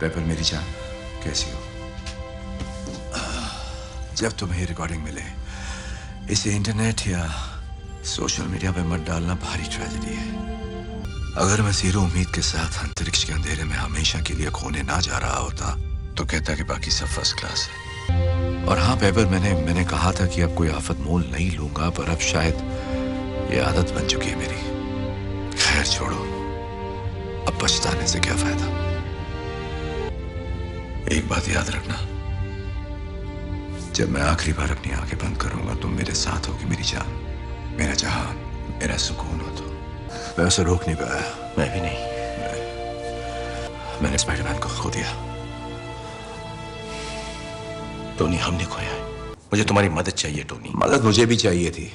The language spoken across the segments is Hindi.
पेपर मेरी जान, कैसी हो? जब तुम्हें रिकॉर्डिंग मिले, इसे इंटरनेट या सोशल मीडिया पे मत डालना, भारी ट्रेजेडी है। अगर मैं जीरो उम्मीद के साथ अंतरिक्ष के अंधेरे में हमेशा के लिए खोने ना जा रहा होता तो कहता कि बाकी सब फर्स्ट क्लास है। और हाँ पेपर, मैंने कहा था कि अब कोई आफत मोल नहीं लूंगा, पर अब शायद ये आदत बन चुकी है मेरी। खैर छोड़ो, अब पछताने से क्या फायदा। एक बात याद रखना, जब मैं आखिरी बार अपनी आंखें बंद करूंगा तुम मेरे साथ होगी मेरी जान, मेरा जहां, मेरा सुकून हो। तो मैं उसे रोक नहीं पाया। मैं भी नहीं। मैंने स्पाइडरमैन को खो दिया। टोनी, हमने खोया है। मुझे तुम्हारी मदद चाहिए टोनी। मदद मुझे भी चाहिए थी,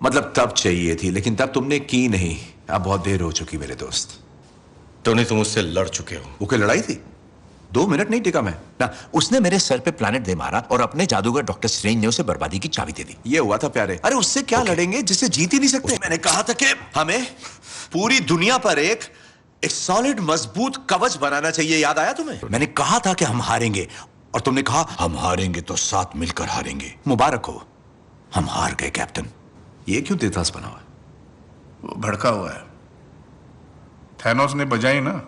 मतलब तब चाहिए थी, लेकिन तब तुमने की नहीं। अब बहुत देर हो चुकी मेरे दोस्त। टोनी, तुम उससे लड़ चुके हो। वो क्या लड़ाई थी? 2 मिनट नहीं टिका मैं ना। उसने मेरे सर पे प्लैनेट दे मारा और अपने जादूगर डॉक्टर स्ट्रेंज ने उसे बर्बादी की चाबी दे दी। ये हुआ था प्यारे। अरे उससे क्या लड़ेंगे जिससे जीत ही नहीं सकते। मैंने कहा था कि हमें पूरी दुनिया पर एक सॉलिड मजबूत कवच बनाना चाहिए, याद आया तुम्हें? मैंने कहा था कि हम हारेंगे और तुमने कहा हम हारेंगे तो साथ मिलकर हारेंगे। मुबारक हो, हम हार गए कैप्टन। ये क्यों तेतास बना हुआ है? वो भड़का हुआ है। थैनोस ने बजाई ना।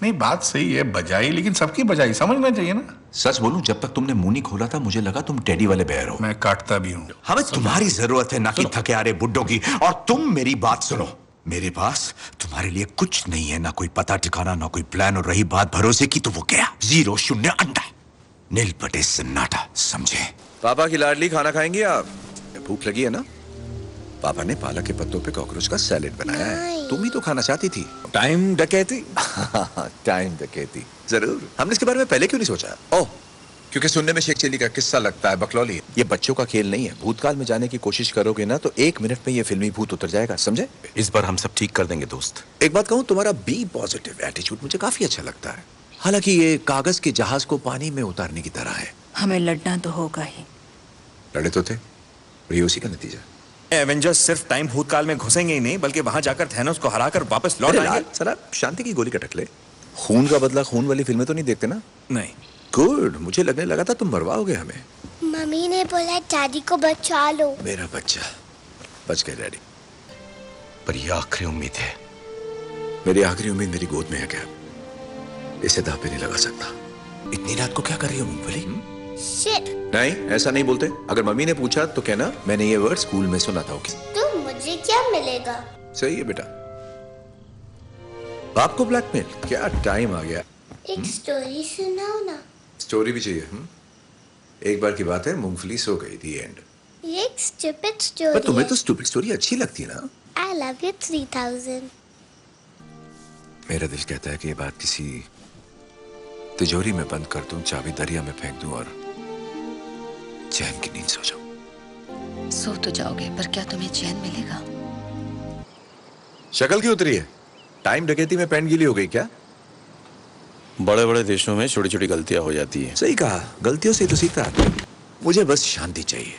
नहीं, बात सही है, बजाई, लेकिन सबकी बजाई समझना चाहिए ना। सच बोलूं, जब तक तुमने मुंह नहीं खोला था मुझे लगा तुम टेडी वाले बेयर हो। मैं काटता भी हूं। हमें तुम्हारी जरूरत है, ना कि थके आ रहे बुड्ढों की। और तुम मेरी बात सुनो, मेरे पास तुम्हारे लिए कुछ नहीं है, ना कोई पता ठिकाना, ना कोई प्लान। और रही बात भरोसे की, तो वो क्या? 0 0 अंडा, नील पटे सन्नाटा, समझे? पापा की लाडली, खाना खाएंगी आप? भूख लगी है ना? पापा ने पालक के पत्तों पे कॉकरोच का सैलेड बनाया है। तुम ही तो खाना चाहती थी। टाइम डकैती। टाइम डकैती, जरूर। हमने इसके बारे में पहले क्यों नहीं सोचा? ओह, क्योंकि सुनने में शेख चिल्ली का किस्सा लगता है, बकलौली। ये बच्चों का खेल नहीं है। भूतकाल में जाने की कोशिश करोगे ना तो 1 मिनट में ये फिल्मी भूत उतर जाएगा, समझे? इस बार हम सब ठीक कर देंगे दोस्त। एक बात कहूं, तुम्हारा बी पॉजिटिव एटीट्यूड मुझे काफी अच्छा लगता है। हालांकि ये कागज के जहाज को पानी में उतारने की तरह है। हमें लड़ना तो होगा ही। लड़े तो थे, और ये उसी का नतीजा। एवेंजर्स सिर्फ टाइम भूतकाल में घुसेंगे ही नहीं, बल्कि वहां जाकर थैनोस को हराकर वापस लौट आएंगे। सर आप शांति की गोली कटक ले। खून का बदला खून वाली फिल्में तो नहीं देखते ना? नहीं। गुड, मुझे लगने लगा था तुम मरवाओगे हमें। मम्मी ने बोला दादी को बचा लो। मेरा बच्चा, बच गए डैडी। पर ये आखिरी उम्मीद है। मेरी आखिरी उम्मीद मेरी गोद में है क्या? इसे दांव पे नहीं लगा सकता। इतनी रात को क्या कर रही हो मूंगफली? शिट। नहीं, ऐसा नहीं बोलते। अगर मम्मी ने पूछा तो कहना मैंने ये वर्ड स्कूल में सुना था। तो मुझे क्या मिलेगा? सही है बेटा। बाप को ब्लैकमेल, क्या टाइम आ गया। एक स्टोरी सुनाओ ना। स्टोरी भी चाहिए? एक बार की बात है, मूंगफली सो गई, दी एंड। ये एक स्टूपिड स्टोरी पर तुम्हें है। तो स्टूपिड स्टोरी अच्छी लगती है ना? I love you 3000। मेरा दिल कहता है कि ये बात किसी तिजोरी में बंद कर दूं, चाबी दरिया में फेंक दूं और चैन की नींद सो जाऊं। सो तो जाओगे, पर क्या तुम्हें चैन मिलेगा? शक्ल क्यों उतरी है? टाइम डकैती में पैंट गीली हो गई क्या? बड़े बड़े देशों में छोटी छोटी गलतियां हो जाती है। सही कहा, गलतियों से तो सीखता है। मुझे बस शांति चाहिए।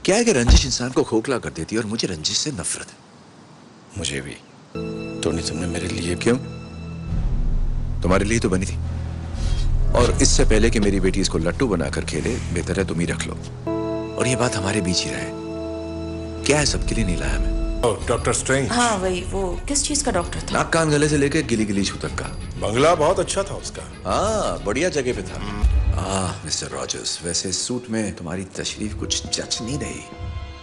क्या है कि रंजिश इंसान को खोखला कर देती है, और मुझे रंजिश से नफरत है। मुझे भी। टोनी, तुमने मेरे लिए क्यों? तुम्हारे लिए तो बनी थी। और इससे पहले कि मेरी बेटी इसको लट्टू बनाकर खेले, बेहतर है तुम ही रख लो। और ये बात हमारे बीच ही रहे। क्या है, सबके लिए नहीं लाया मैं। Doctor strange. हाँ वही, वो किस चीज का डॉक्टर था? नाक कान गले से लेकर गिली गिली छू तक का। बंगला बहुत अच्छा था उसका। हाँ, बढ़िया जगह पे था। मिस्टर रॉजर्स, वैसे इस सूट में तुम्हारी तशरीफ कुछ जच नहीं रही।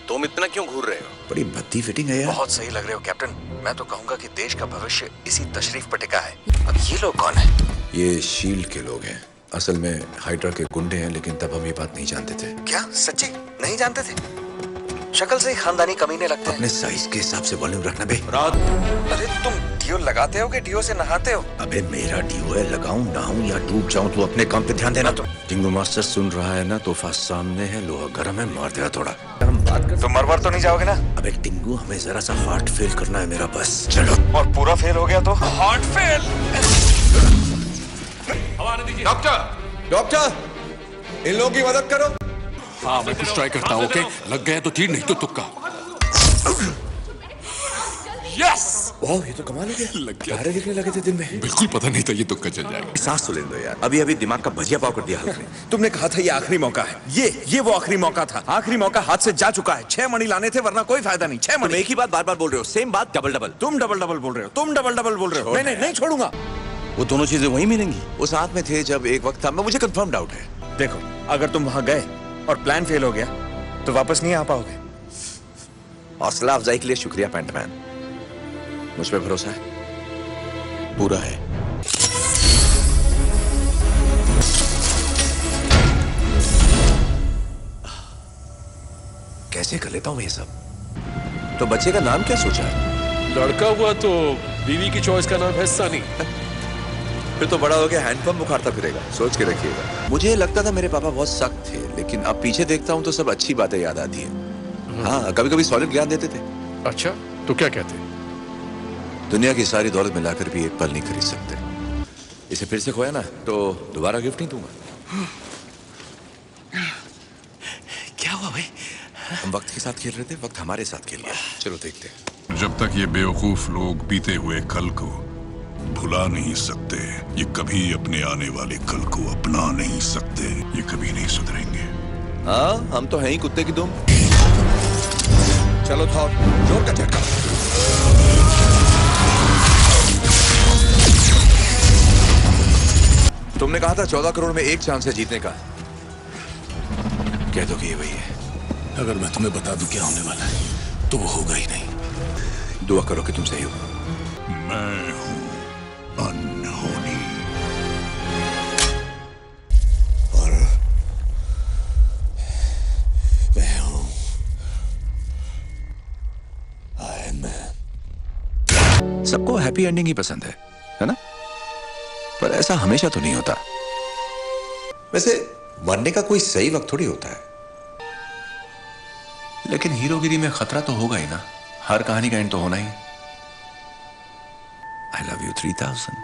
तुम इतना क्यों घूर रहे हो? बड़ी भद्दी फिटिंग है यार। बहुत सही लग रहे हो कैप्टन। मैं तो कहूंगा कि देश का भविष्य इसी तशरीफ पर टिका है। अब ये लोग कौन है? ये शील्ड के लोग हैं। असल में हाइड्रा के गुंडे हैं, लेकिन तब हम ये बात नहीं जानते थे। क्या सच्ची नहीं जानते थे? शक्ल से ही खानदानी कमीने लगते हैं। अपने साइज के हिसाब से वॉल्यूम रखना बे। अरे तुम डियो लगाते हो कि डियो से नहाते हो? अबे मेरा डियो है, लगाऊं नहाऊं या डूब जाऊं तो अपने काम पे ध्यान देना। टिंगू मास्टर सुन रहा है ना? तोहफा सामने है, लोहा गर्म है, मार देगा थोड़ा। हम बात कर। तुम मरवर तो नहीं जाओगे ना? अबे टिंगू, हमें जरा सा हार्ट फेल करना है मेरा, बस चलो। और पूरा फेल हो गया तो? Heart fail. डॉक्टर, इन लोगों की मदद करो। हाँ, मैं कुछ ट्राई करता हूँ। ओके, लग गया तो ठीक, नहीं तो तुक्का। यस। वाह, ये तो कमाल हो गया। लग गया। तारे दिखने लगे थे दिन में। बिल्कुल पता नहीं था ये तुक्का चल जाएगा। सांस तो लेने दो यार, अभी अभी दिमाग का भजिया पाव कर दिया हल्क ने। तुमने कहा था ये आखिरी मौका है। ये वो आखिरी मौका था। आखिरी मौका हाथ से जा चुका है। 6 मणि लाने थे, वरना कोई फायदा नहीं। 6 तुम मणि। एक ही बात बार बार बोल रहे हो, सेम बात डबल डबल। तुम डबल डबल बोल रहे हो, तुम डबल डबल बोल रहे हो। नहीं नहीं नहीं छोड़ूंगा। वो दोनों चीजें वहीं मिलेंगी। वो साथ में थे जब एक वक्त था, मुझे कंफर्म डाउट है। देखो, अगर तुम वहां गए और प्लान फेल हो गया तो वापस नहीं आ पाओगे। हौसला अफजाई के लिए शुक्रिया पैंटमैन, मुझ पे भरोसा है? पूरा है। कैसे कर लेता हूं मैं ये सब? तो बच्चे का नाम क्या सोचा है? लड़का हुआ तो बीवी की चॉइस का नाम है सनी। फिर तो बड़ा हो गया हैंडपंप बुखारता फिरेगा, सोच के रखिएगा। मुझे लगता था मेरे पापा बहुत सख्त थे, लेकिन अब पीछे देखता हूं तो सब अच्छी बातें याद आती हैं। हाँ, कभी कभी सॉलिड ज्ञान देते थे। अच्छा, तो क्या कहते? दुनिया की सारी दौलत मिलाकर भी एक पल नहीं खरीद सकते। इसे फिर से खोया ना तो दोबारा गिफ्ट नहीं दूंगा। क्या हुआ भाई? हम वक्त के साथ खेल रहे थे, वक्त हमारे साथ खेल गया। चलो देखते हैं। जब तक ये बेवकूफ लोग बीते हुए कल को भुला नहीं सकते, ये कभी अपने आने वाले कल को अपना नहीं सकते। ये कभी नहीं सुधरेंगे। हाँ, हम तो हैं ही कुत्ते की दुम। चलो थॉर, जोर का झटका। तुमने कहा था 14 करोड़ में एक चांस है जीतने का। कह दो कि ये वही है। अगर मैं तुम्हें बता दूं क्या होने वाला है तो वो होगा ही नहीं। दुआ करो कि तुम सही हो। मैं हूं अनहोनी। और मैं हूं आयरन मैन। सबको हैप्पी एंडिंग ही पसंद है ना? पर ऐसा हमेशा तो नहीं होता। वैसे मरने का कोई सही वक्त थोड़ी होता है। लेकिन हीरोगिरी में खतरा तो होगा ही ना। हर कहानी का एंड तो होना ही। I love you 3000।